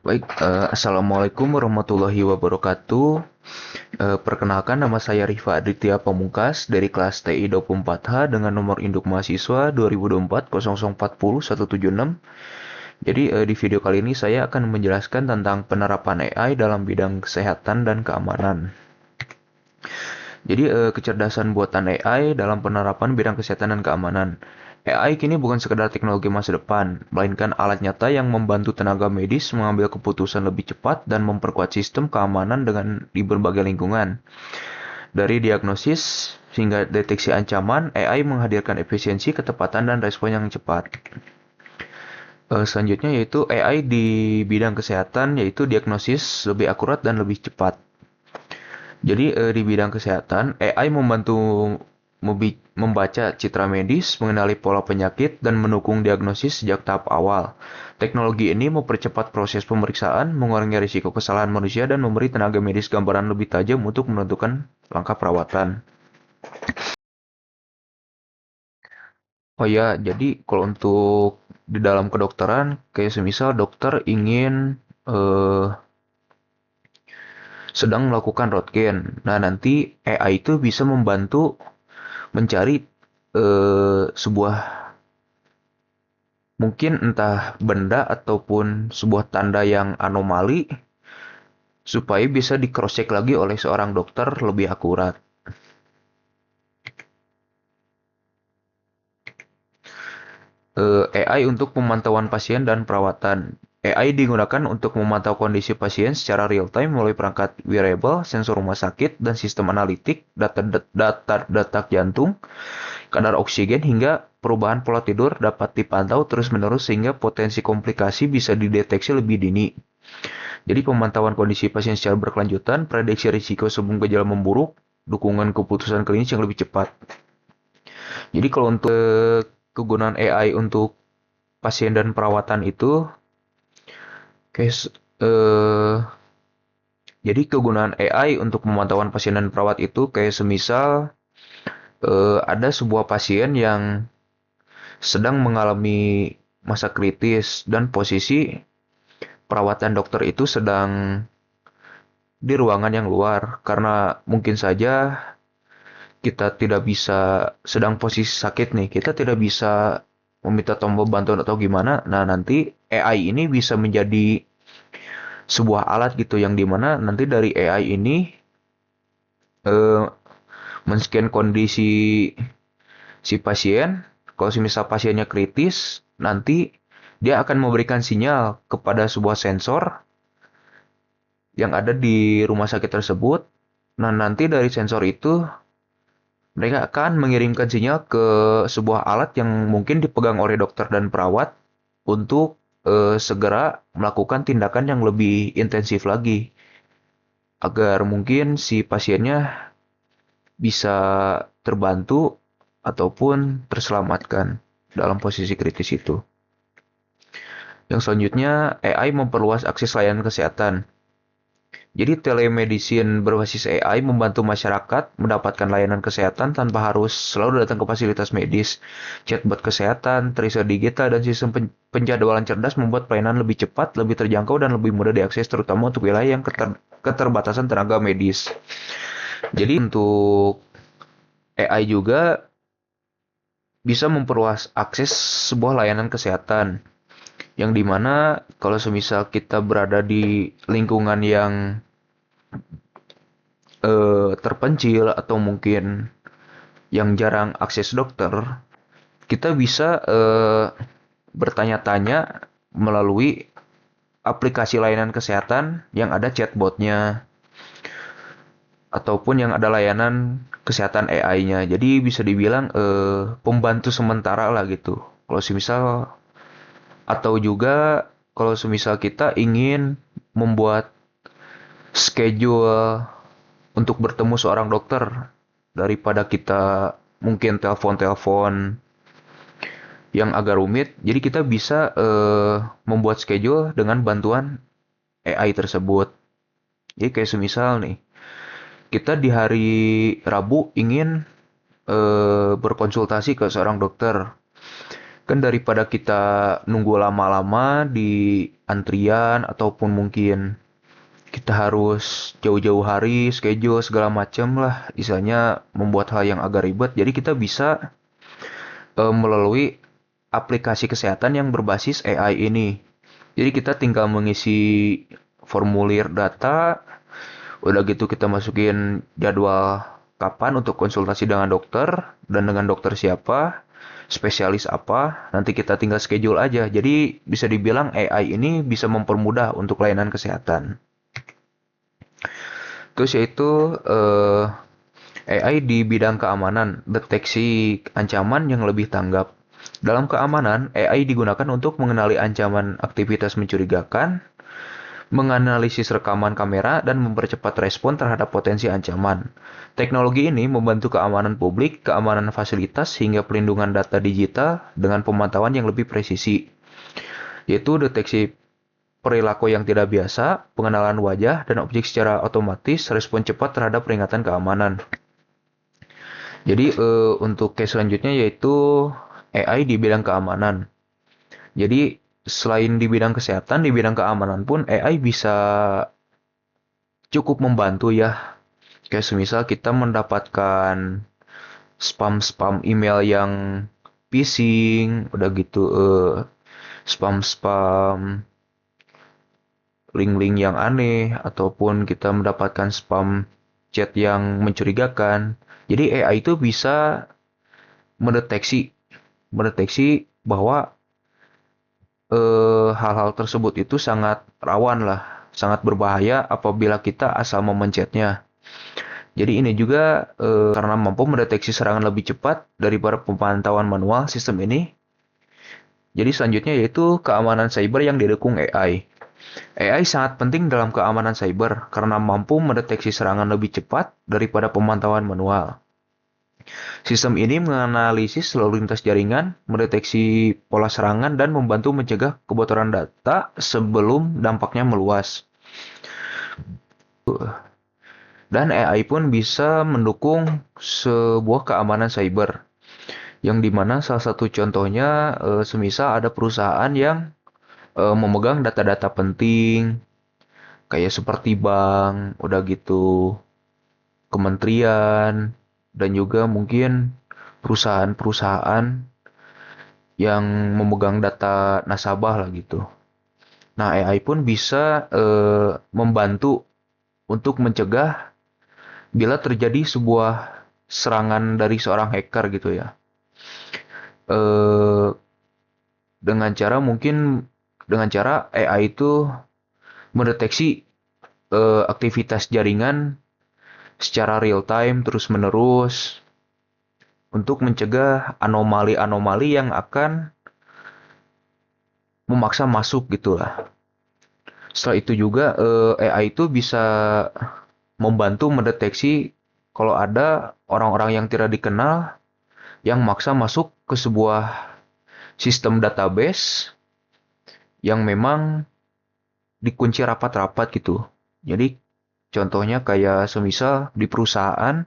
Baik, Assalamualaikum warahmatullahi wabarakatuh. Perkenalkan nama saya Rifa Aditya Pamungkas dari kelas TI 24H dengan nomor induk mahasiswa 2024 0040 176. Jadi di video kali ini saya akan menjelaskan tentang penerapan AI dalam bidang kesehatan dan keamanan. Jadi kecerdasan buatan AI dalam penerapan bidang kesehatan dan keamanan. AI kini bukan sekedar teknologi masa depan, melainkan alat nyata yang membantu tenaga medis mengambil keputusan lebih cepat dan memperkuat sistem keamanan di berbagai lingkungan. Dari diagnosis hingga deteksi ancaman, AI menghadirkan efisiensi, ketepatan, dan respon yang cepat. Selanjutnya yaitu AI di bidang kesehatan, yaitu diagnosis lebih akurat dan lebih cepat. Jadi di bidang kesehatan, AI membantu membaca citra medis, mengenali pola penyakit, dan mendukung diagnosis sejak tahap awal. Teknologi ini mempercepat proses pemeriksaan, mengurangi risiko kesalahan manusia, dan memberi tenaga medis gambaran lebih tajam untuk menentukan langkah perawatan. Oh ya, jadi kalau untuk di dalam kedokteran, kayak semisal dokter ingin eh, sedang melakukan röntgen. Nah, nanti AI itu bisa membantu mencari sebuah mungkin entah benda ataupun sebuah tanda yang anomali supaya bisa di cross check lagi oleh seorang dokter lebih akurat. AI untuk pemantauan pasien dan perawatan. AI digunakan untuk memantau kondisi pasien secara real time melalui perangkat wearable, sensor rumah sakit, dan sistem analitik, data detak jantung, kadar oksigen hingga perubahan pola tidur dapat dipantau terus-menerus sehingga potensi komplikasi bisa dideteksi lebih dini. Jadi pemantauan kondisi pasien secara berkelanjutan, prediksi risiko sebelum gejala memburuk, dukungan keputusan klinis yang lebih cepat. Jadi kalau untuk kegunaan AI untuk pasien dan perawatan itu, kayak eh, jadi kegunaan AI untuk pemantauan pasien dan perawat itu kayak semisal ada sebuah pasien yang sedang mengalami masa kritis dan posisi perawatan dokter itu sedang di ruangan yang luar karena mungkin saja kita tidak bisa sedang posisi sakit nih, kita tidak bisa meminta tombol bantuan atau gimana. Nah, nanti AI ini bisa menjadi sebuah alat gitu yang dimana nanti dari AI ini eh, men-scan kondisi si pasien. Kalau misal pasiennya kritis, nanti dia akan memberikan sinyal kepada sebuah sensor yang ada di rumah sakit tersebut. Nah, nanti dari sensor itu mereka akan mengirimkan sinyal ke sebuah alat yang mungkin dipegang oleh dokter dan perawat untuk segera melakukan tindakan yang lebih intensif lagi agar mungkin si pasiennya bisa terbantu ataupun terselamatkan dalam posisi kritis itu. Yang selanjutnya, AI memperluas akses layanan kesehatan. Jadi telemedicine berbasis AI membantu masyarakat mendapatkan layanan kesehatan tanpa harus selalu datang ke fasilitas medis. Chatbot kesehatan, tracer digital, dan sistem penjadwalan cerdas membuat pelayanan lebih cepat, lebih terjangkau, dan lebih mudah diakses terutama untuk wilayah yang keterbatasan tenaga medis. Jadi untuk AI juga bisa memperluas akses sebuah layanan kesehatan. Yang dimana kalau semisal kita berada di lingkungan yang terpencil atau mungkin yang jarang akses dokter, kita bisa bertanya-tanya melalui aplikasi layanan kesehatan yang ada chatbotnya ataupun yang ada layanan kesehatan AI-nya. Jadi bisa dibilang pembantu sementara lah gitu. Kalau semisal atau juga kalau semisal kita ingin membuat schedule untuk bertemu seorang dokter daripada kita mungkin telepon-telepon yang agak rumit. Jadi kita bisa membuat schedule dengan bantuan AI tersebut. Jadi kayak semisal nih, kita di hari Rabu ingin berkonsultasi ke seorang dokter. Kan daripada kita nunggu lama-lama di antrian ataupun mungkin kita harus jauh-jauh hari, schedule segala macam lah, misalnya membuat hal yang agak ribet. Jadi kita bisa melalui aplikasi kesehatan yang berbasis AI ini. Jadi kita tinggal mengisi formulir data, udah gitu kita masukin jadwal kapan untuk konsultasi dengan dokter dan dengan dokter siapa, spesialis apa, nanti kita tinggal schedule aja. Jadi bisa dibilang AI ini bisa mempermudah untuk layanan kesehatan. Terus yaitu AI di bidang keamanan, deteksi ancaman yang lebih tanggap. Dalam keamanan, AI digunakan untuk mengenali ancaman aktivitas mencurigakan, menganalisis rekaman kamera, dan mempercepat respon terhadap potensi ancaman. Teknologi ini membantu keamanan publik, keamanan fasilitas, hingga pelindungan data digital dengan pemantauan yang lebih presisi, yaitu deteksi perilaku yang tidak biasa, pengenalan wajah dan objek secara otomatis, respon cepat terhadap peringatan keamanan. Jadi untuk case selanjutnya yaitu AI di bidang keamanan. Jadi selain di bidang kesehatan, di bidang keamanan pun AI bisa cukup membantu ya. Kayak semisal kita mendapatkan spam-spam email yang phishing, udah gitu spam-spam link-link yang aneh, ataupun kita mendapatkan spam chat yang mencurigakan. Jadi AI itu bisa mendeteksi bahwa hal-hal tersebut itu sangat rawan lah, sangat berbahaya apabila kita asal memencetnya. Jadi ini juga karena mampu mendeteksi serangan lebih cepat daripada pemantauan manual sistem ini. Jadi selanjutnya yaitu keamanan cyber yang didukung AI. AI sangat penting dalam keamanan cyber karena mampu mendeteksi serangan lebih cepat daripada pemantauan manual. Sistem ini menganalisis lalu lintas jaringan, mendeteksi pola serangan, dan membantu mencegah kebocoran data sebelum dampaknya meluas. Dan AI pun bisa mendukung sebuah keamanan cyber, yang dimana salah satu contohnya semisal ada perusahaan yang memegang data-data penting, kayak seperti bank, udah gitu kementerian, dan juga mungkin perusahaan-perusahaan yang memegang data nasabah lah gitu. Nah, AI pun bisa membantu untuk mencegah bila terjadi sebuah serangan dari seorang hacker gitu ya. Eh, dengan cara AI itu mendeteksi aktivitas jaringan secara real time terus menerus untuk mencegah anomali-anomali yang akan memaksa masuk gitulah. Setelah itu juga AI itu bisa membantu mendeteksi kalau ada orang-orang yang tidak dikenal yang maksa masuk ke sebuah sistem database yang memang dikunci rapat-rapat gitu. Jadi contohnya kayak semisal di perusahaan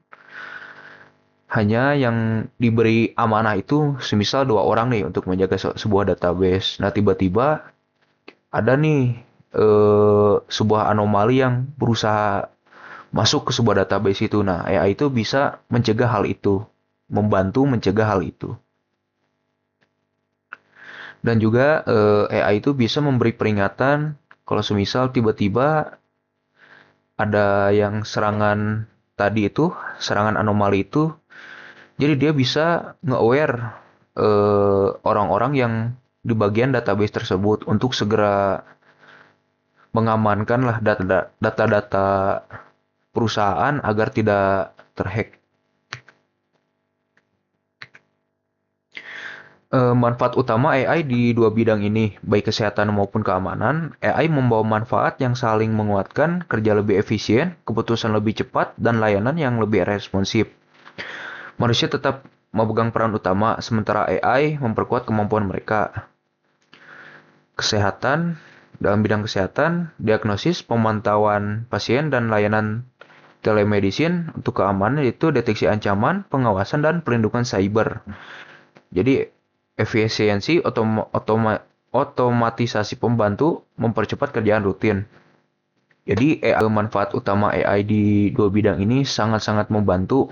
hanya yang diberi amanah itu semisal 2 orang nih untuk menjaga sebuah database. Nah tiba-tiba ada nih sebuah anomali yang berusaha masuk ke sebuah database itu. Nah AI itu bisa mencegah hal itu, membantu mencegah hal itu. Dan juga AI itu bisa memberi peringatan kalau semisal tiba-tiba ada yang serangan tadi itu, serangan anomali itu, jadi dia bisa nge-aware orang-orang yang di bagian database tersebut untuk segera mengamankan lah data-data perusahaan agar tidak terhack. Manfaat utama AI di dua bidang ini, baik kesehatan maupun keamanan, AI membawa manfaat yang saling menguatkan, kerja lebih efisien, keputusan lebih cepat, dan layanan yang lebih responsif. Manusia tetap memegang peran utama, sementara AI memperkuat kemampuan mereka. Kesehatan, dalam bidang kesehatan, diagnosis, pemantauan pasien, dan layanan telemedicine. Untuk keamanan itu deteksi ancaman, pengawasan, dan perlindungan cyber. Jadi Efisiensi otomatisasi pembantu mempercepat kerjaan rutin. Jadi manfaat utama AI di dua bidang ini sangat-sangat membantu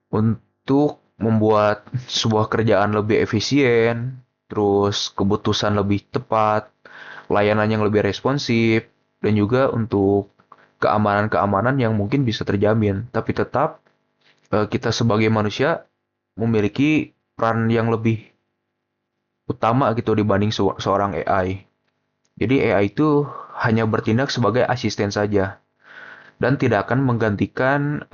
untuk membuat sebuah kerjaan lebih efisien, terus keputusan lebih tepat, layanan yang lebih responsif, dan juga untuk keamanan-keamanan yang mungkin bisa terjamin. Tapi tetap kita sebagai manusia memiliki peran yang lebih utama gitu dibanding seorang AI. Jadi AI itu hanya bertindak sebagai asisten saja dan tidak akan menggantikan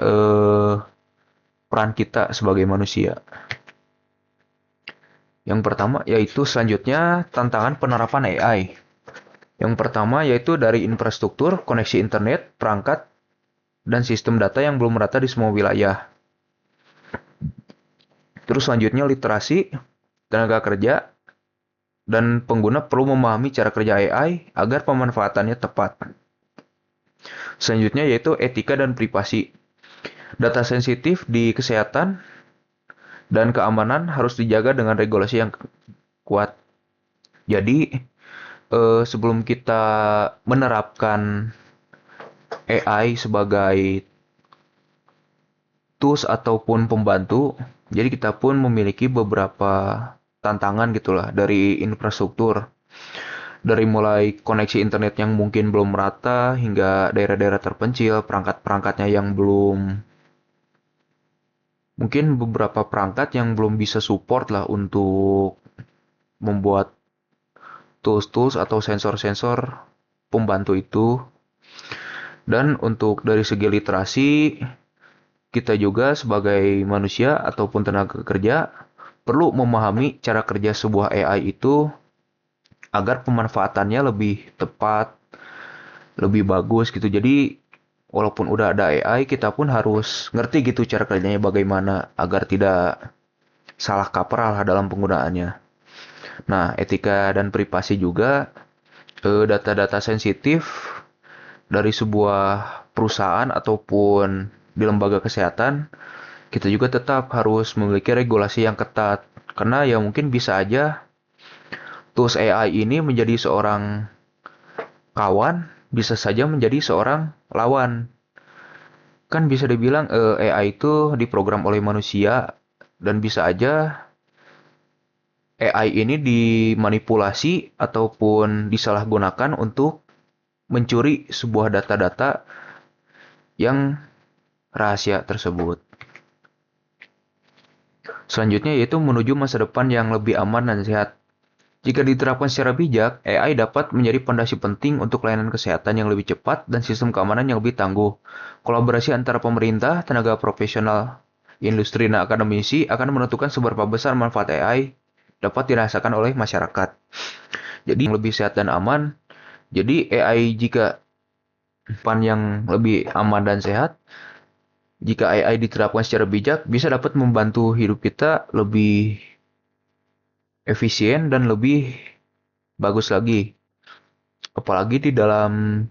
peran kita sebagai manusia. Yang pertama yaitu selanjutnya tantangan penerapan AI. Yang pertama yaitu dari infrastruktur, koneksi internet, perangkat, dan sistem data yang belum merata di semua wilayah. Terus selanjutnya literasi, tenaga kerja, dan pengguna perlu memahami cara kerja AI agar pemanfaatannya tepat. Selanjutnya yaitu etika dan privasi. Data sensitif di kesehatan dan keamanan harus dijaga dengan regulasi yang kuat. Jadi, sebelum kita menerapkan AI sebagai tools ataupun pembantu, jadi kita pun memiliki beberapa tantangan gitulah dari infrastruktur. Dari mulai koneksi internet yang mungkin belum merata hingga daerah-daerah terpencil, perangkat-perangkatnya yang belum, mungkin beberapa perangkat yang belum bisa support lah untuk membuat tools-tools atau sensor-sensor pembantu itu. Dan untuk dari segi literasi, kita juga sebagai manusia ataupun tenaga kerja perlu memahami cara kerja sebuah AI itu agar pemanfaatannya lebih tepat, lebih bagus gitu. Jadi walaupun udah ada AI, kita pun harus ngerti gitu cara kerjanya bagaimana agar tidak salah kaprah lah dalam penggunaannya. Nah, etika dan privasi juga data-data sensitif dari sebuah perusahaan ataupun di lembaga kesehatan, kita juga tetap harus memiliki regulasi yang ketat. Karena ya mungkin bisa aja tools AI ini menjadi seorang kawan, bisa saja menjadi seorang lawan. Kan bisa dibilang AI itu diprogram oleh manusia dan bisa aja AI ini dimanipulasi ataupun disalahgunakan untuk mencuri sebuah data-data yang rahasia tersebut. Selanjutnya yaitu menuju masa depan yang lebih aman dan sehat. Jika diterapkan secara bijak, AI dapat menjadi fondasi penting untuk layanan kesehatan yang lebih cepat dan sistem keamanan yang lebih tangguh. Kolaborasi antara pemerintah, tenaga profesional, industri, dan akademisi akan menentukan seberapa besar manfaat AI dapat dirasakan oleh masyarakat. Jadi yang lebih sehat dan aman. Jadi AI jika depan yang lebih aman dan sehat, jika AI diterapkan secara bijak, bisa dapat membantu hidup kita lebih efisien dan lebih bagus lagi. Apalagi di dalam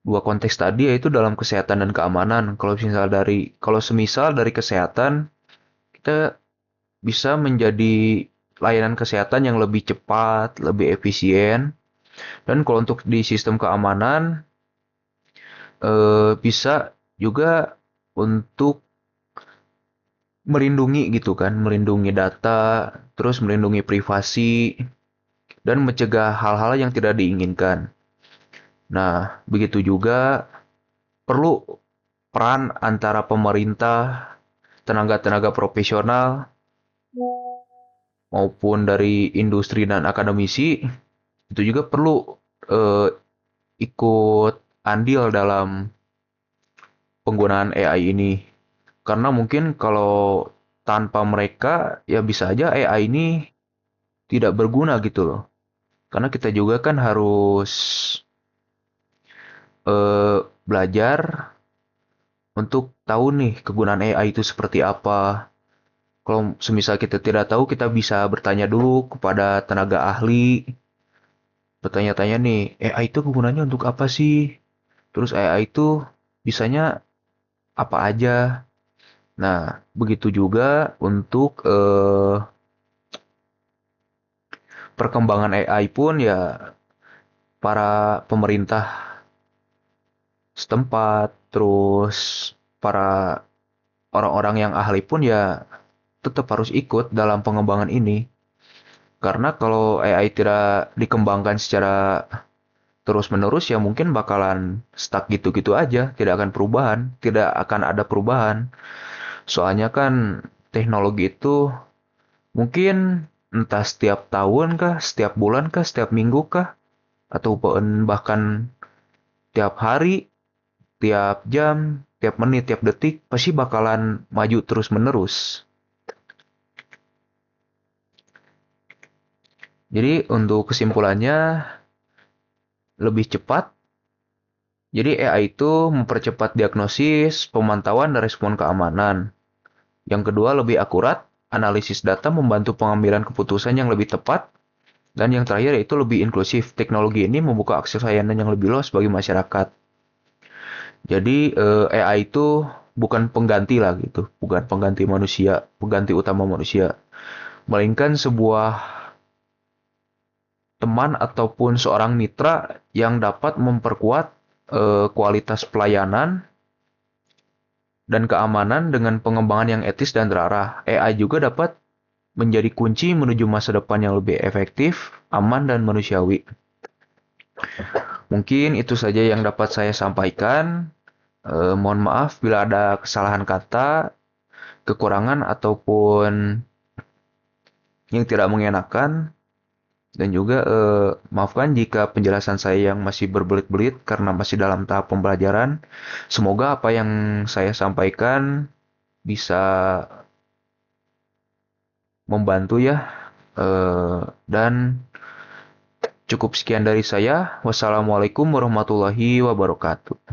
dua konteks tadi yaitu dalam kesehatan dan keamanan. Kalau semisal dari kesehatan kita bisa menjadi layanan kesehatan yang lebih cepat, lebih efisien. Dan kalau untuk di sistem keamanan bisa juga untuk melindungi gitu kan, melindungi data, terus melindungi privasi dan mencegah hal-hal yang tidak diinginkan. Nah, begitu juga perlu peran antara pemerintah, tenaga-tenaga profesional, maupun dari industri dan akademisi, itu juga perlu eh, ikut andil dalam penggunaan AI ini. Karena mungkin kalau tanpa mereka, ya bisa aja AI ini tidak berguna gitu loh. Karena kita juga kan harus belajar untuk tahu nih kegunaan AI itu seperti apa. Kalau semisal kita tidak tahu, kita bisa bertanya dulu kepada tenaga ahli. Bertanya-tanya nih, AI itu kegunaannya untuk apa sih? Terus AI itu bisanya apa aja? Nah, begitu juga untuk perkembangan AI pun ya para pemerintah setempat, terus para orang-orang yang ahli pun ya tetap harus ikut dalam pengembangan ini. Karena kalau AI tidak dikembangkan secara terus-menerus ya mungkin bakalan stuck gitu-gitu aja, tidak akan perubahan, tidak akan ada perubahan. Soalnya kan teknologi itu mungkin entah setiap tahun kah, setiap bulan kah, setiap minggu kah, atau bahkan tiap hari, tiap jam, tiap menit, tiap detik pasti bakalan maju terus-menerus. Jadi untuk kesimpulannya lebih cepat. Jadi AI itu mempercepat diagnosis, pemantauan, dan respon keamanan. Yang kedua lebih akurat, analisis data membantu pengambilan keputusan yang lebih tepat. Dan yang terakhir yaitu lebih inklusif. Teknologi ini membuka akses layanan yang lebih luas bagi masyarakat. Jadi AI itu bukan pengganti lah gitu, bukan pengganti manusia, pengganti utama manusia, melainkan sebuah teman ataupun seorang mitra yang dapat memperkuat kualitas pelayanan dan keamanan dengan pengembangan yang etis dan terarah. AI juga dapat menjadi kunci menuju masa depan yang lebih efektif, aman, dan manusiawi. Mungkin itu saja yang dapat saya sampaikan. Mohon maaf bila ada kesalahan kata, kekurangan, ataupun yang tidak mengenakan. Dan juga maafkan jika penjelasan saya yang masih berbelit-belit karena masih dalam tahap pembelajaran. Semoga apa yang saya sampaikan bisa membantu ya. Dan cukup sekian dari saya. Wassalamualaikum warahmatullahi wabarakatuh.